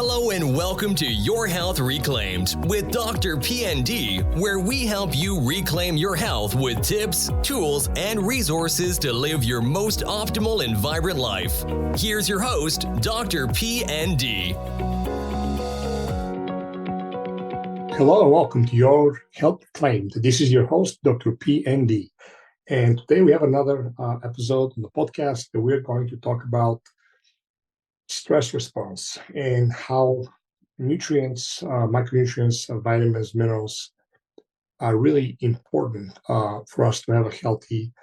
Hello and welcome to Your Health Reclaimed with DrPND, where we help you reclaim your health with tips, tools, and resources to live your most optimal and vibrant life. Here's your host, DrPND. Hello and welcome to Your Health Reclaimed. This is your host, DrPND. And today we have another episode on the podcast that we're going to talk about stress response and how nutrients, micronutrients, vitamins, minerals are really important for us to have a healthy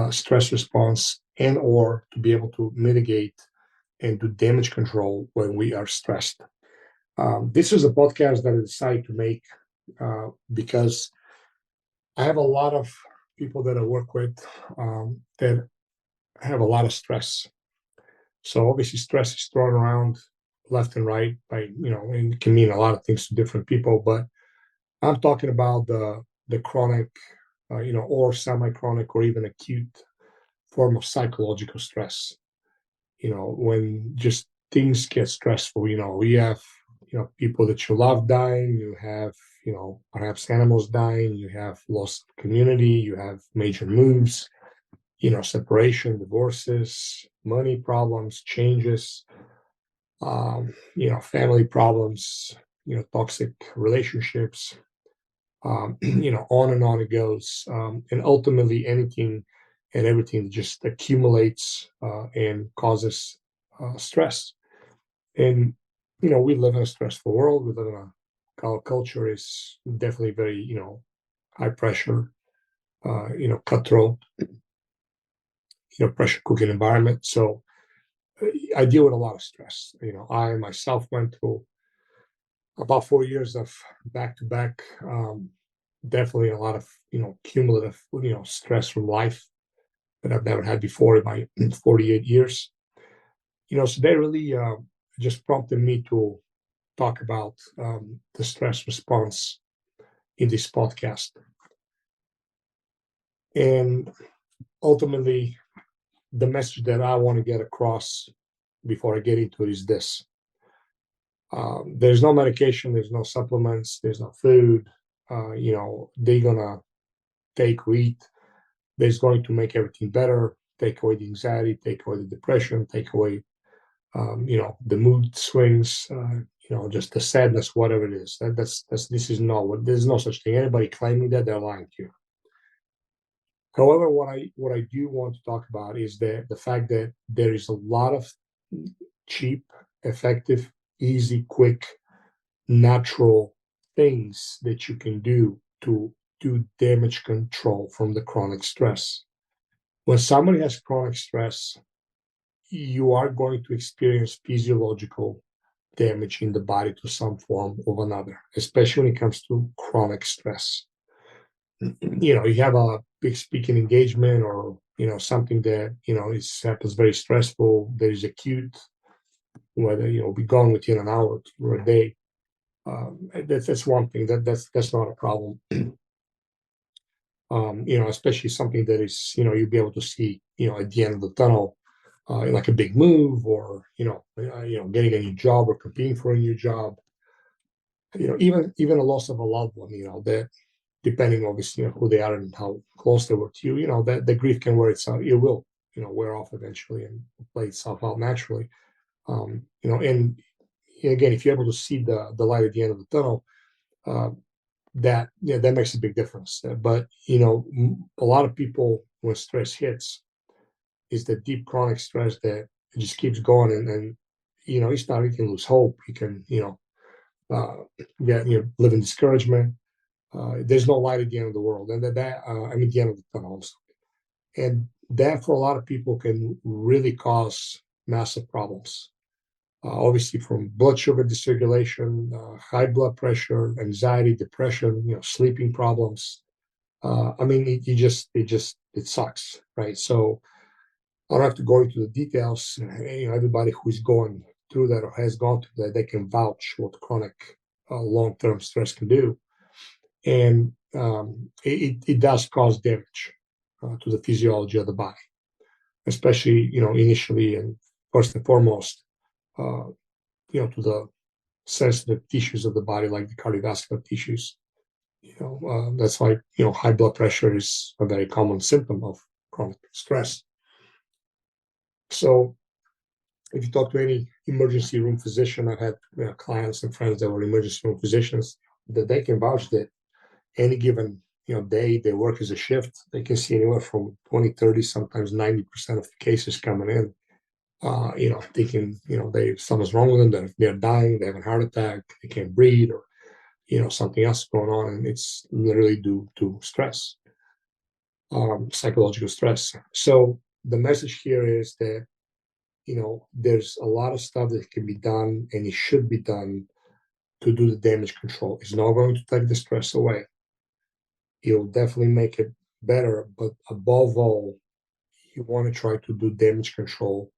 stress response and or to be able to mitigate and do damage control when we are stressed. This is a podcast that I decided to make because I have a lot of people that I work with that have a lot of stress. So obviously stress is thrown around left and right by, and it can mean a lot of things to different people, but I'm talking about the chronic, or semi-chronic or even acute form of psychological stress. When just things get stressful, we have, people that you love dying, you have, perhaps animals dying, you have loss of community, you have major moves, separation, divorces, money problems, changes, family problems, toxic relationships, on and on it goes. And ultimately anything and everything just accumulates and causes stress. And, we live in a stressful world. We live in our culture is definitely very, high pressure, cutthroat, pressure cooking environment. So I deal with a lot of stress. I myself went through about 4 years of back-to-back, definitely a lot of, cumulative, stress from life that I've never had before in my 48 years. So that really just prompted me to talk about the stress response in this podcast. And ultimately, the message that I want to get across before I get into it is this. There's no medication, there's no supplements, there's no food, they're going to take or eat. That's going to make everything better, take away the anxiety, take away the depression, take away, the mood swings, just the sadness, whatever it is. This is not what, there's no such thing. Anybody claiming that, they're lying to you. However, what I do want to talk about is the fact that there is a lot of cheap, effective, easy, quick, natural things that you can do to do damage control from the chronic stress. When somebody has chronic stress, you are going to experience physiological damage in the body to some form or another, especially when it comes to chronic stress. You have a big speaking engagement or, something that, happens very stressful, that is acute, whether, be gone within an hour or a day. That's one thing, that's not a problem. Especially something that is, you'll be able to see, at the end of the tunnel, like a big move or, getting a new job or competing for a new job, even a loss of a loved one, that depending obviously on who they are and how close they were to you, that the grief can wear itself, it will, wear off eventually and play itself out naturally. And again, if you're able to see the light at the end of the tunnel, that makes a big difference. But, a lot of people, when stress hits, is the deep chronic stress that just keeps going and you start, you can lose hope. You can, live in discouragement. There's no light at the end of the world. And the end of the tunnel also. And that for a lot of people can really cause massive problems. Obviously from blood sugar dysregulation, high blood pressure, anxiety, depression, sleeping problems. It sucks, right? So I don't have to go into the details. Everybody who's going through that or has gone through that, they can vouch what chronic long-term stress can do. And it does cause damage to the physiology of the body, especially, initially and first and foremost, to the sensitive tissues of the body, like the cardiovascular tissues. That's why, high blood pressure is a very common symptom of chronic stress. So if you talk to any emergency room physician, I've had clients and friends that were emergency room physicians, that they can vouch that any given day they work as a shift, they can see anywhere from 20, 30, sometimes 90% of the cases coming in, thinking, something's wrong with them, they're dying, they have a heart attack, they can't breathe, or, something else going on. And it's literally due to stress, psychological stress. So the message here is that, there's a lot of stuff that can be done, and it should be done to do the damage control. It's not going to take the stress away. It'll definitely make it better, but above all, you want to try to do damage control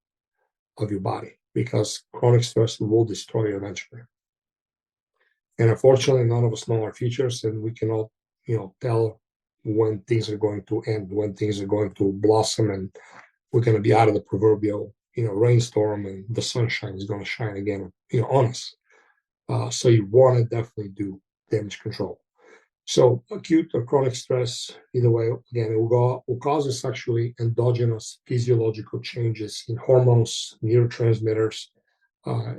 of your body, because chronic stress will destroy you eventually. And unfortunately, none of us know our futures, and we cannot, tell when things are going to end, when things are going to blossom, and we're going to be out of the proverbial, rainstorm, and the sunshine is going to shine again, on us. So you want to definitely do damage control. So acute or chronic stress, either way, again, it will cause us actually endogenous physiological changes in hormones, neurotransmitters,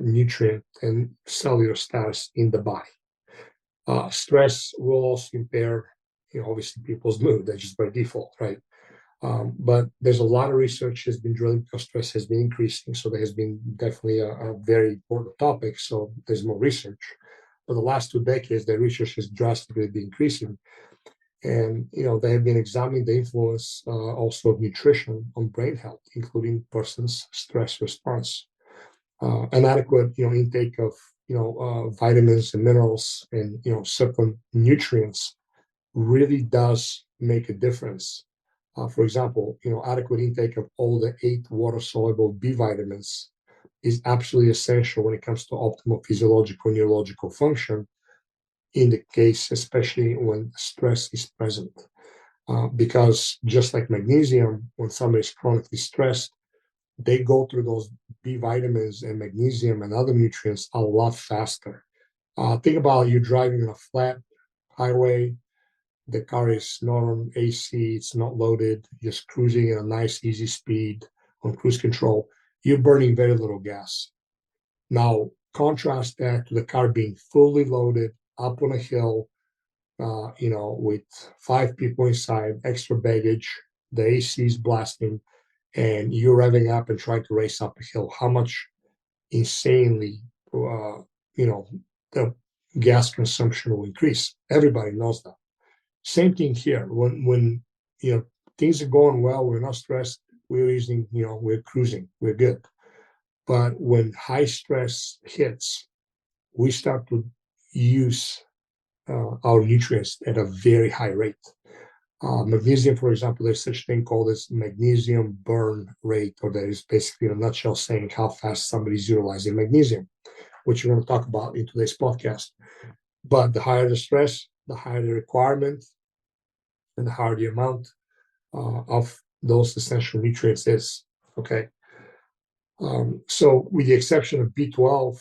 nutrient, and cellular status in the body. Stress will also impair, obviously, people's mood. That's just by default, right? But there's a lot of research has been drilling because stress has been increasing. So there has been definitely a very important topic. So there's more research. For the last 2 decades, the research has drastically been increasing. And, they have been examining the influence also of nutrition on brain health, including person's stress response. Inadequate, intake of, vitamins and minerals and, certain nutrients really does make a difference. For example, adequate intake of all the 8 water-soluble B vitamins is absolutely essential when it comes to optimal physiological and neurological function in the case, especially when stress is present. Because just like magnesium, when somebody's chronically stressed, they go through those B vitamins and magnesium and other nutrients a lot faster. Think about you driving on a flat highway. The car is not on AC, it's not loaded, just cruising at a nice, easy speed on cruise control. You're burning very little gas. Now, contrast that to the car being fully loaded, up on a hill, with 5 people inside, extra baggage, the AC is blasting, and you're revving up and trying to race up a hill. How much insanely, the gas consumption will increase. Everybody knows that. Same thing here. When things are going well, we're not stressed, we're using, we're cruising, we're good. But when high stress hits, we start to use our nutrients at a very high rate. Magnesium, for example, there's such a thing called as magnesium burn rate, or that is basically, in a nutshell, saying how fast somebody's utilizing magnesium, which we're going to talk about in today's podcast. But the higher the stress, the higher the requirement, and the higher the amount of those essential nutrients is. Okay. So with the exception of B12,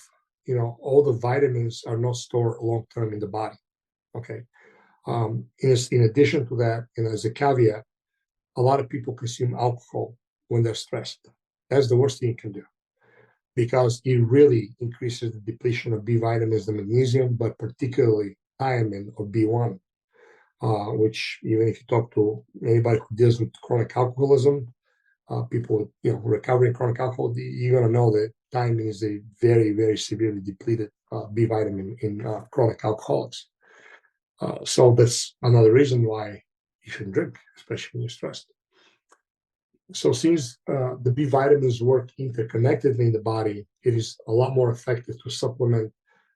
all the vitamins are not stored long-term in the body. Okay. In addition to that, as a caveat, a lot of people consume alcohol when they're stressed. That's the worst thing you can do, because it really increases the depletion of B vitamins and magnesium, but particularly thiamine or B1, which even if you talk to anybody who deals with chronic alcoholism, people recovering chronic alcohol, you're going to know that thiamine is a very, very severely depleted B vitamin in chronic alcoholics. So that's another reason why you shouldn't drink, especially when you're stressed. So since the B vitamins work interconnectedly in the body, it is a lot more effective to supplement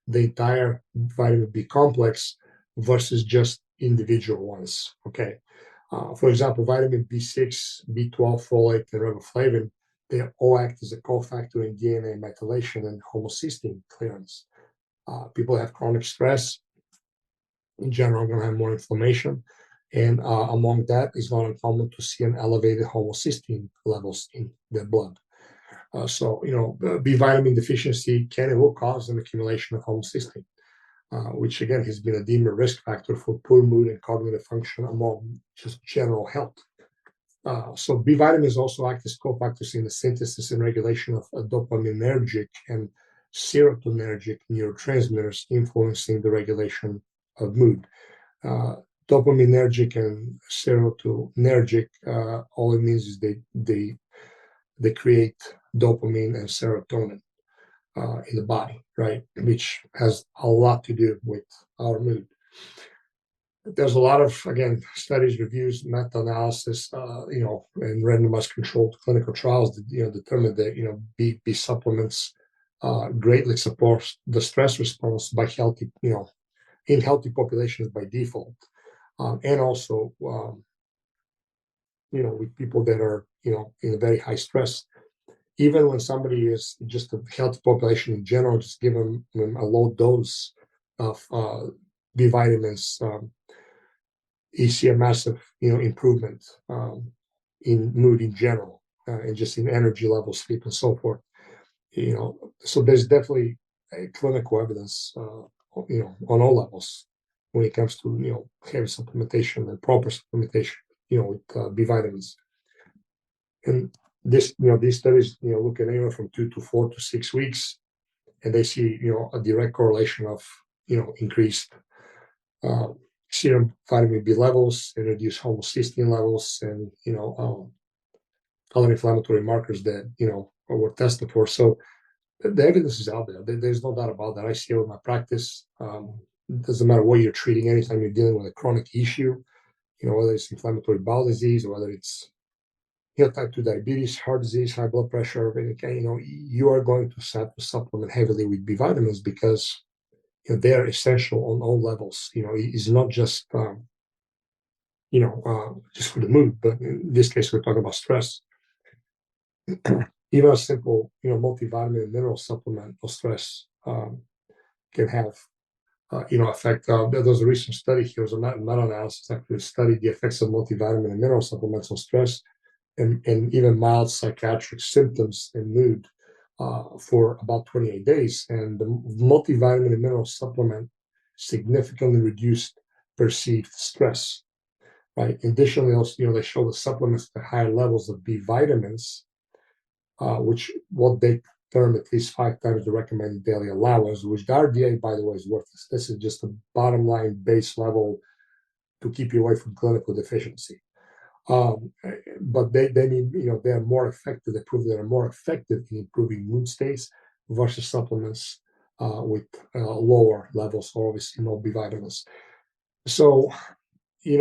the entire vitamin B complex versus just individual ones. Okay. For example, vitamin B6, B12, folate, and riboflavin, they all act as a cofactor in DNA methylation and homocysteine clearance. People who have chronic stress, in general, are going to have more inflammation. And among that, it's not uncommon to see an elevated homocysteine levels in their blood. So, B vitamin deficiency can and will cause an accumulation of homocysteine, which again has been a deemed risk factor for poor mood and cognitive function among just general health. So B vitamins also act as cofactors in the synthesis and regulation of dopaminergic and serotonergic neurotransmitters, influencing the regulation of mood. Dopaminergic and serotonergic, all it means is they create dopamine and serotonin in the body, right? Which has a lot to do with our mood. There's a lot of, again, studies, reviews, meta-analysis, and randomized controlled clinical trials that, determine that, B supplements greatly support the stress response by healthy, in healthy populations by default. And also, with people that are, in a very high stress. Even when somebody is just a healthy population in general, just give them a low dose of B vitamins, you see a massive, improvement in mood in general, and just in energy levels, sleep, and so forth. So there's definitely a clinical evidence, on all levels when it comes to, heavy supplementation and proper supplementation, with B vitamins. And these studies, look at anywhere from 2 to 4 to 6 weeks, and they see, a direct correlation of, increased serum vitamin B levels and reduced homocysteine levels, and other inflammatory markers that were tested for. So the evidence is out there. There's no doubt about that. I see it with my practice. It doesn't matter what you're treating. Anytime you're dealing with a chronic issue, whether it's inflammatory bowel disease or whether it's type 2 diabetes, heart disease, high blood pressure, you are going to have to supplement heavily with B vitamins because they are essential on all levels. It's not just just for the mood, but in this case we're talking about stress. Even a simple multivitamin and mineral supplement of stress can have effect. There was a recent study here, was a meta-analysis actually studied the effects of multivitamin and mineral supplements on stress and even mild psychiatric symptoms and mood for about 28 days. And the multivitamin and mineral supplement significantly reduced perceived stress, right? Additionally, also, they show the supplements at higher levels of B vitamins, which what they term at least 5 times the recommended daily allowance, which the RDA, by the way, is worthless. This is just a bottom line base level to keep you away from clinical deficiency. But they mean, they are more effective. They prove they are more effective in improving mood states versus supplements with lower levels, or obviously no B vitamins. So,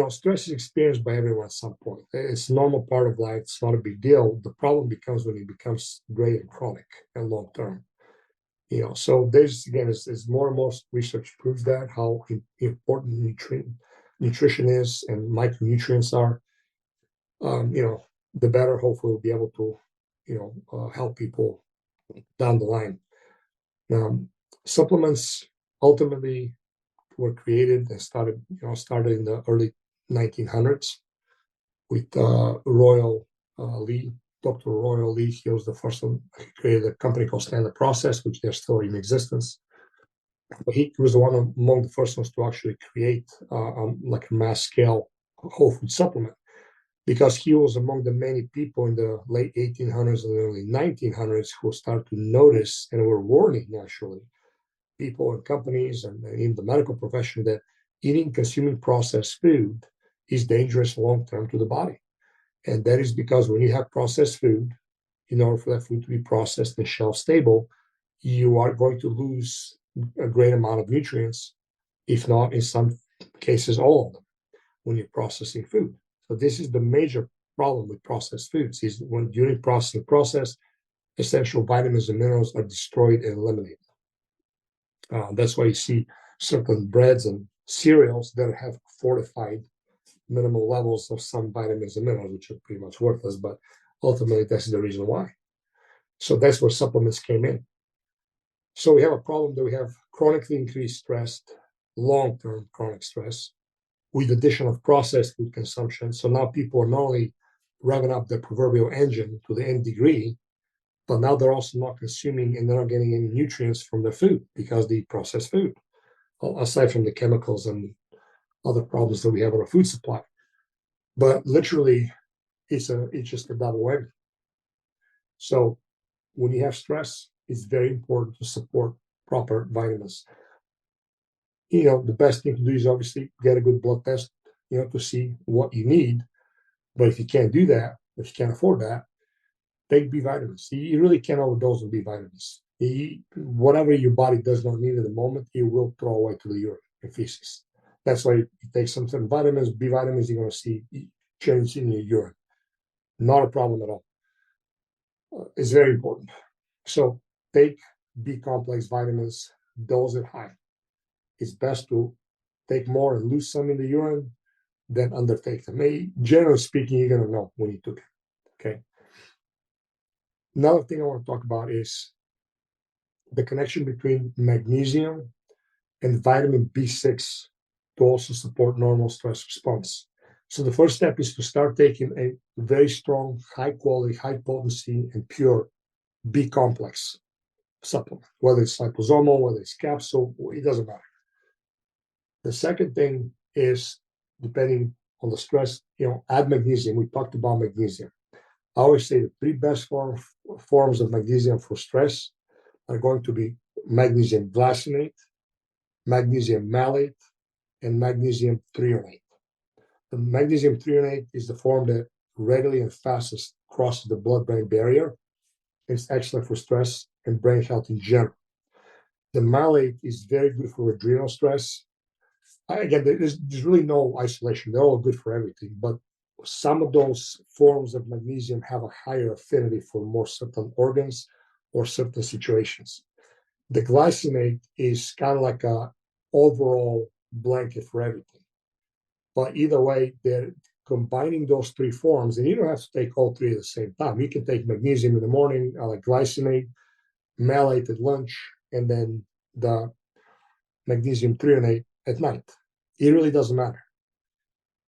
stress is experienced by everyone at some point. It's a normal part of life. It's not a big deal. The problem becomes when it becomes great and chronic and long term. So there's, again, as more and more research proves that how important nutrition is and micronutrients are. The better, hopefully, we'll be able to, help people down the line. Supplements ultimately were created and started in the early 1900s with Royal Lee, Dr. Royal Lee. He was the first one who created a company called Standard Process, which they're still in existence. But he was the one among the first ones to actually create like a mass scale whole food supplement, because he was among the many people in the late 1800s and early 1900s who started to notice and were warning, actually, people and companies and in the medical profession that consuming processed food is dangerous long-term to the body. And that is because when you have processed food, in order for that food to be processed and shelf stable, you are going to lose a great amount of nutrients, if not in some cases all of them, when you're processing food. So this is the major problem with processed foods, is when during process, essential vitamins and minerals are destroyed and eliminated. That's why you see certain breads and cereals that have fortified minimal levels of some vitamins and minerals, which are pretty much worthless, but ultimately that's the reason why. So that's where supplements came in. So we have a problem that we have chronically increased stress, long-term chronic stress, with addition of processed food consumption. So now people are not only revving up their proverbial engine to the nth degree, but now they're also not consuming and they're not getting any nutrients from their food because they process food, aside from the chemicals and other problems that we have in our food supply. But literally, it's just a double whammy. So when you have stress, it's very important to support proper vitamins. The best thing to do is obviously get a good blood test, to see what you need. But if you can't do that, if you can't afford that, take B vitamins. You really can't overdose on B vitamins. Whatever your body does not need at the moment, it will throw away to the urine and feces. That's why you take some certain vitamins, B vitamins, you're going to see change in your urine. Not a problem at all. It's very important. So take B complex vitamins, dose it high. It's best to take more and lose some in the urine than undertake them. Generally speaking, you're going to know when you took it. Okay. Another thing I want to talk about is the connection between magnesium and vitamin B6 to also support normal stress response. So the first step is to start taking a very strong, high quality, high potency, and pure B complex supplement, whether it's liposomal, whether it's capsule, it doesn't matter. The second thing is, depending on the stress, add magnesium. We talked about magnesium. I always say the three best forms of magnesium for stress are going to be magnesium glycinate, magnesium malate, and magnesium threonate. The magnesium threonate is the form that readily and fastest crosses the blood-brain barrier. It's excellent for stress and brain health in general. The malate is very good for adrenal stress. Again, there's really no isolation. They're all good for everything, but some of those forms of magnesium have a higher affinity for more certain organs or certain situations. The glycinate is kind of like a overall blanket for everything. But either way, they're combining those three forms, and you don't have to take all three at the same time. You can take magnesium in the morning, like glycinate, malate at lunch, and then the magnesium threonate at night. It really doesn't matter.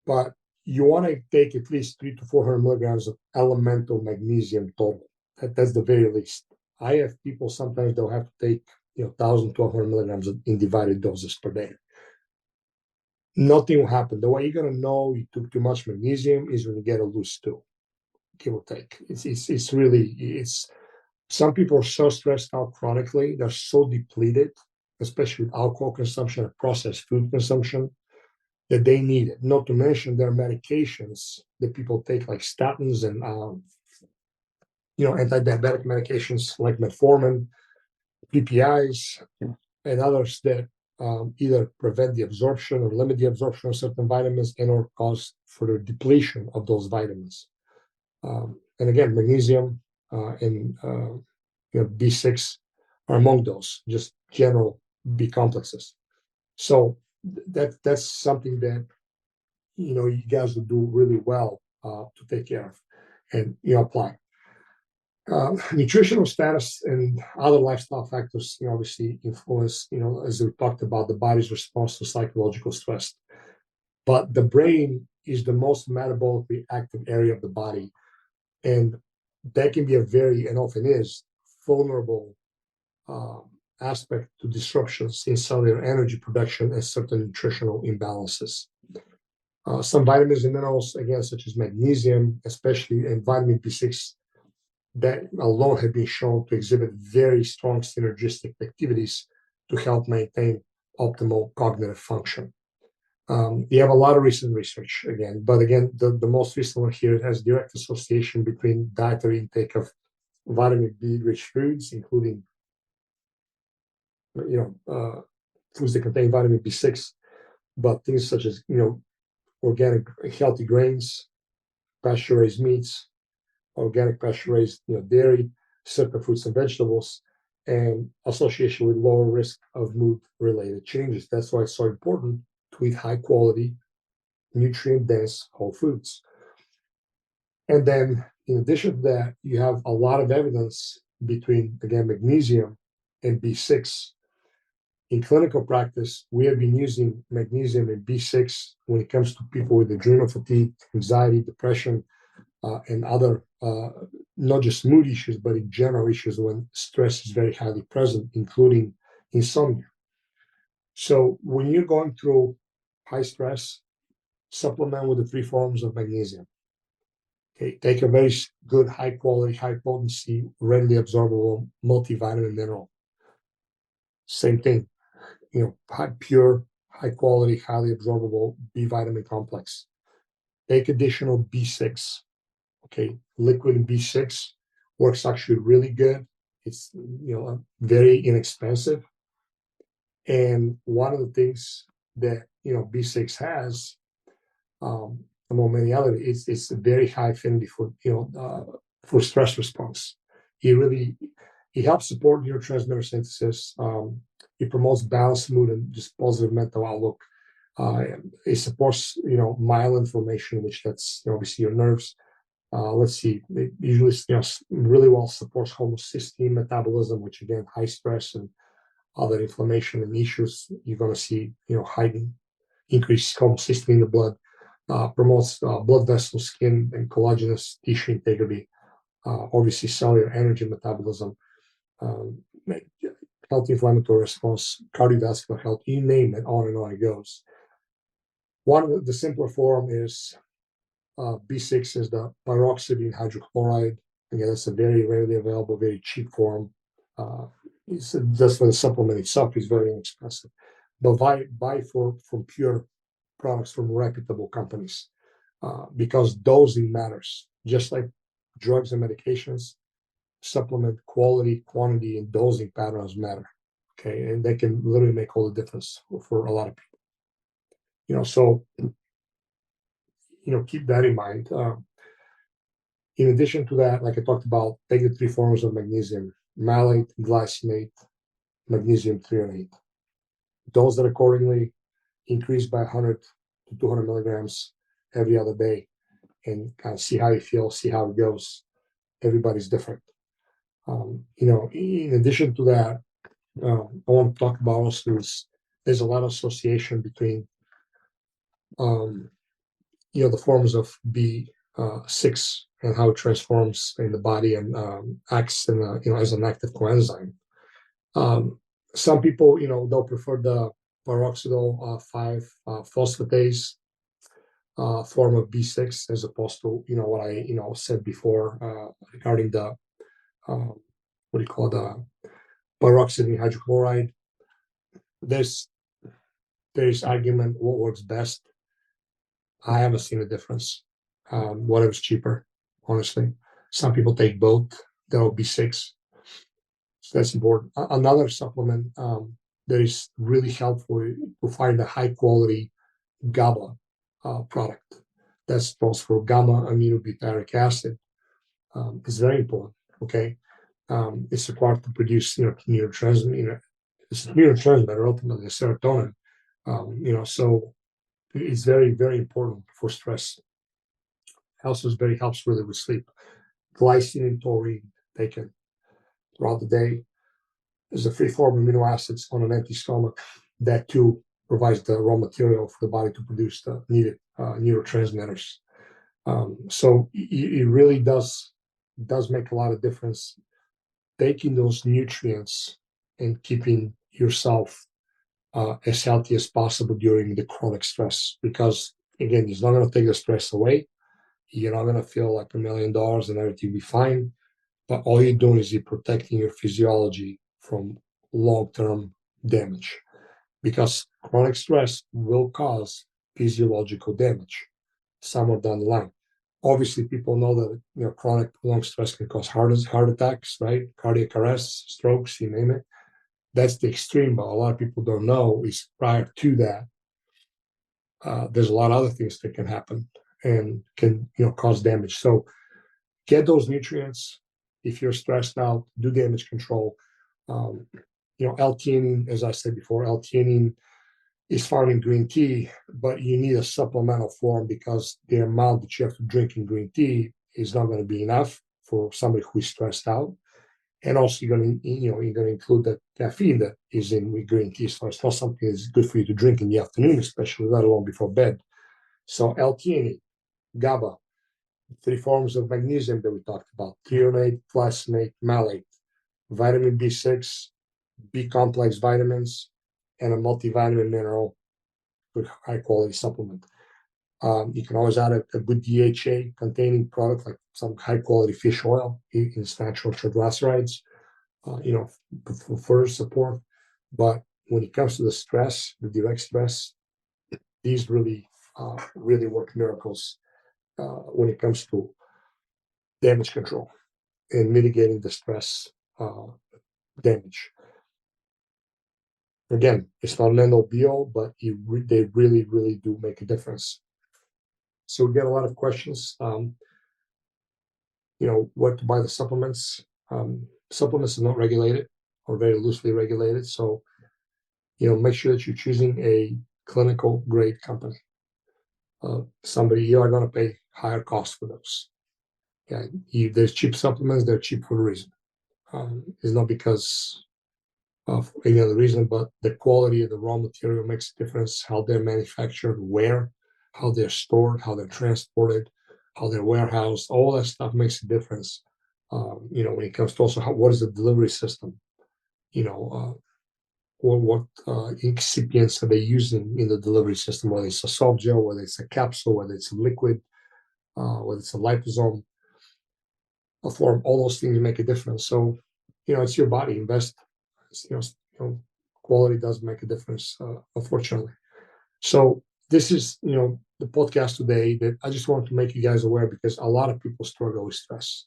But you want to take at least 300 to 400 milligrams of elemental magnesium total. That's the very least. I have people, sometimes they'll have to take 1,000, 1,200 milligrams in divided doses per day. Nothing will happen. The way you're going to know you took too much magnesium is when you get a loose stool, give or take. It's really, some people are so stressed out chronically, they're so depleted, especially with alcohol consumption and processed food consumption, that they need it. Not to mention their medications that people take, like statins and anti-diabetic medications like metformin, PPIs, and others that either prevent the absorption or limit the absorption of certain vitamins and or cause further depletion of those vitamins. And again, magnesium and B6 are among those, just general B complexes. So that's something that you guys will do really well to take care of and apply. Nutritional status and other lifestyle factors obviously influence, as we talked about, the body's response to psychological stress. But the brain is the most metabolically active area of the body, and that can be and often is, vulnerable aspect to disruptions in cellular energy production and certain nutritional imbalances. Some vitamins and minerals, again, such as magnesium, especially, and vitamin B6, that alone have been shown to exhibit very strong synergistic activities to help maintain optimal cognitive function. You have a lot of recent research, but the most recent one here has direct association between dietary intake of vitamin B-rich foods, including foods that contain vitamin B6, but things such as organic healthy grains, pasture-raised meats, organic pasture-raised dairy, certain fruits and vegetables, and association with lower risk of mood-related changes. That's why it's so important to eat high-quality, nutrient-dense whole foods. And then, in addition to that, you have a lot of evidence between, again, magnesium and B6. In clinical practice, we have been using magnesium and B6 when it comes to people with adrenal fatigue, anxiety, depression, and other not just mood issues, but in general issues when stress is very highly present, including insomnia. So when you're going through high stress, supplement with the 3 forms of magnesium. Okay, take a very good, high quality, high potency, readily absorbable multivitamin mineral. Same thing, pure, high quality, highly absorbable B vitamin complex. Take additional B6. Okay, liquid B6 works actually really good. It's very inexpensive. And one of the things that B6 has, among many others, it's a very high affinity for stress response. It helps support neurotransmitter synthesis. It promotes balanced mood and just positive mental outlook. It supports mild inflammation, which that's obviously your nerves. Let's see, it usually really well supports homocysteine metabolism, which again, high stress and other inflammation and issues, you're going to see heightened increased homocysteine in the blood. Promotes blood vessel, skin, and collagenous tissue integrity. Obviously, cellular energy metabolism, healthy inflammatory response, cardiovascular health, you name it, on and on it goes. One of the simpler form is B6 is the pyroxidine hydrochloride. Again, that's a very rarely available, very cheap form. Just for the supplement itself is very inexpensive. But buy from pure products from reputable companies, because dosing matters. Just like drugs and medications, supplement quality, quantity, and dosing patterns matter. Okay, and they can literally make all the difference for a lot of people. So keep that in mind. In addition to that, like I talked about, take the 3 forms of magnesium: malate, glycinate, magnesium threonate. Dose that accordingly, increase by 100 to 200 milligrams every other day, and kind of see how you feel, see how it goes. Everybody's different. In addition to that, I want to talk about also there's a lot of association between the forms of B6 and how it transforms in the body and acts as an active coenzyme. Some people they'll prefer the peroxidol 5 phosphatase form of B6 as opposed to what I said before regarding the the peroxidine hydrochloride. There's argument what works best. I haven't seen a difference. Whatever's cheaper, honestly. Some people take both. That'll be 6. So that's important. Another supplement that is really helpful to find a high quality GABA product. That stands for gamma aminobutyric acid. It's very important. Okay, it's required to produce neurotransmitter. It's a neurotransmitter, ultimately a serotonin. So it's very, very important for stress. Also, helps really with sleep. Glycine and taurine taken throughout the day. There's a free form of amino acids on an empty stomach. That too provides the raw material for the body to produce the needed neurotransmitters. So it really does make a lot of difference taking those nutrients and keeping yourself as healthy as possible during the chronic stress, because again, it's not going to take the stress away. You're not going to feel like $1 million and everything will be fine, but all you're doing is you're protecting your physiology from long-term damage, because chronic stress will cause physiological damage somewhere down the line. Obviously, people know that chronic prolonged stress can cause heart attacks, right? Cardiac arrests, strokes, you name it. That's the extreme, but a lot of people don't know is prior to that, there's a lot of other things that can happen and can cause damage. So get those nutrients. If you're stressed out, do damage control. L-Theanine, as I said before, L-Theanine is found in green tea, but you need a supplemental form because the amount that you have to drink in green tea is not going to be enough for somebody who is stressed out. And also you're going to include the caffeine that is in green tea. So it's not something that's good for you to drink in the afternoon, especially, let alone before bed. So L-Theanine, GABA, three forms of magnesium that we talked about: threonate, glycinate, malate, vitamin B6, B complex vitamins, and a multivitamin mineral, good high quality supplement. You can always add a good DHA containing product like some high quality fish oil in its natural triglycerides, for further support. But when it comes to the stress, the direct stress, these really work miracles when it comes to damage control and mitigating the stress damage. Again, it's not an end all be all, but they really, really do make a difference. So we get a lot of questions, where to buy the supplements. Supplements are not regulated or very loosely regulated. So, make sure that you're choosing a clinical grade company. Somebody you are going to pay higher costs for those. Yeah, there's cheap supplements. They're cheap for a reason. It's not because of any other reason, but the quality of the raw material makes a difference. How they're manufactured, where, how they're stored, how they're transported, how they're warehoused. All that stuff makes a difference. When it comes to also what is the delivery system, or what excipients are they using in the delivery system, whether it's a soft gel, whether it's a capsule, whether it's a liquid, whether it's a liposome form. All those things make a difference. So, it's your body. Invest. Quality does make a difference, unfortunately. So this is, the podcast today that I just want to make you guys aware, because a lot of people struggle with stress,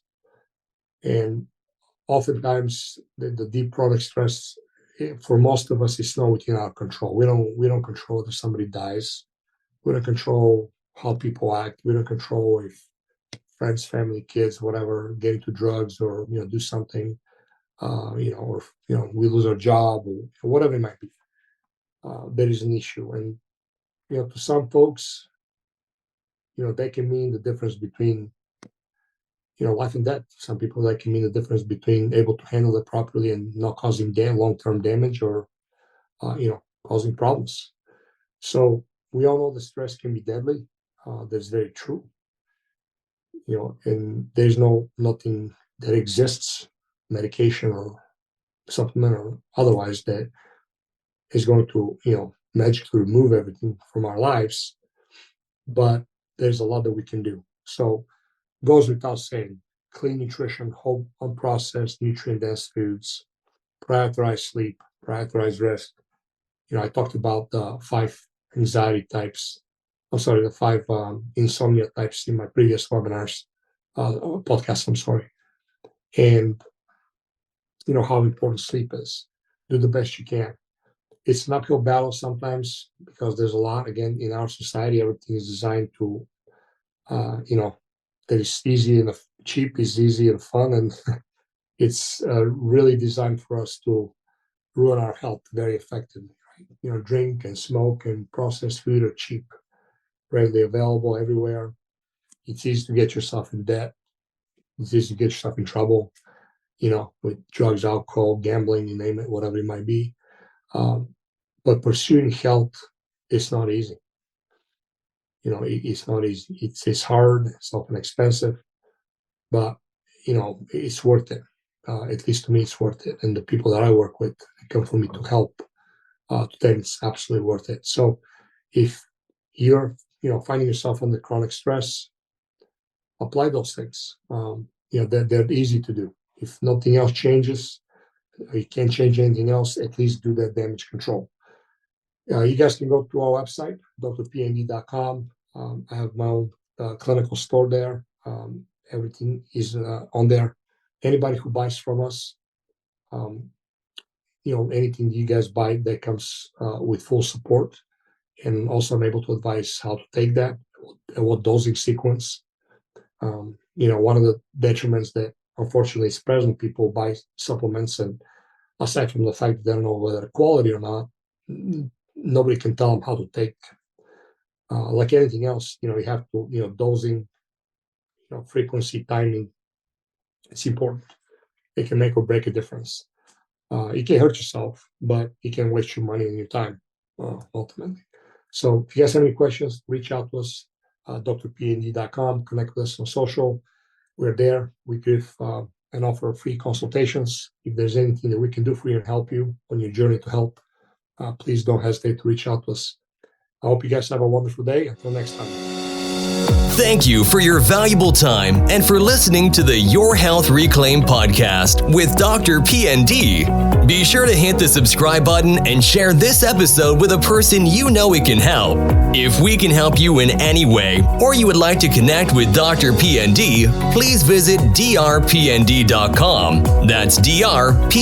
and oftentimes the deep chronic stress, for most of us, is not within our control. We don't control if somebody dies. We don't control how people act. We don't control if friends, family, kids, whatever, get into drugs or do something, or we lose our job or whatever it might be. There is an issue, and to some folks, they can mean the difference between life and death. Some people, that can mean the difference between able to handle it properly and not causing long-term damage, or causing problems. So we all know the stress can be deadly. That's very true. And there's nothing that exists, medication or supplement or otherwise, that is going to magically remove everything from our lives. But there's a lot that we can do. So goes without saying, clean nutrition, whole unprocessed nutrient dense foods, prioritize sleep, prioritize rest. I talked about the 5 anxiety types. The 5 insomnia types in my previous webinars, podcast. I'm sorry. And how important sleep is. Do the best you can. It's an uphill battle sometimes, because there's a lot, again, in our society. Everything is designed to, that is easy and cheap is easy and fun. And it's really designed for us to ruin our health very effectively. Right? Drink and smoke and processed food are cheap, readily available everywhere. It's easy to get yourself in debt. It's easy to get yourself in trouble, with drugs, alcohol, gambling, you name it, whatever it might be. But pursuing health is not easy. It's not easy. It's hard. It's often expensive, but it's worth it. At least to me, it's worth it. And the people that I work with, they come for me to help. To them, it's absolutely worth it. So, if you're finding yourself under chronic stress, apply those things. They're easy to do. If nothing else changes, you can't change anything else, at least do that damage control. You guys can go to our website, drpnd.com. I have my own clinical store there. Everything is on there. Anybody who buys from us, anything you guys buy, that comes with full support. And also I'm able to advise how to take that and what dosing sequence. One of the detriments that unfortunately is present, people buy supplements, and aside from the fact that they don't know whether they're quality or not, nobody can tell them how to take. Like anything else, you have to, dosing, frequency, timing. It's important. It can make or break a difference. You can hurt yourself, but you can waste your money and your time, ultimately. So if you guys have any questions, reach out to us. drpnd.com. Connect with us on social. We're there. We give and offer free consultations. If there's anything that we can do for you and help you on your journey to health, please don't hesitate to reach out to us. I hope you guys have a wonderful day. Until next time. Thank you for your valuable time and for listening to the Your Health Reclaimed podcast with Dr. PND. Be sure to hit the subscribe button and share this episode with a person you know it can help. If we can help you in any way, or you would like to connect with Dr. PND, please visit drpnd.com. That's drpnd.com.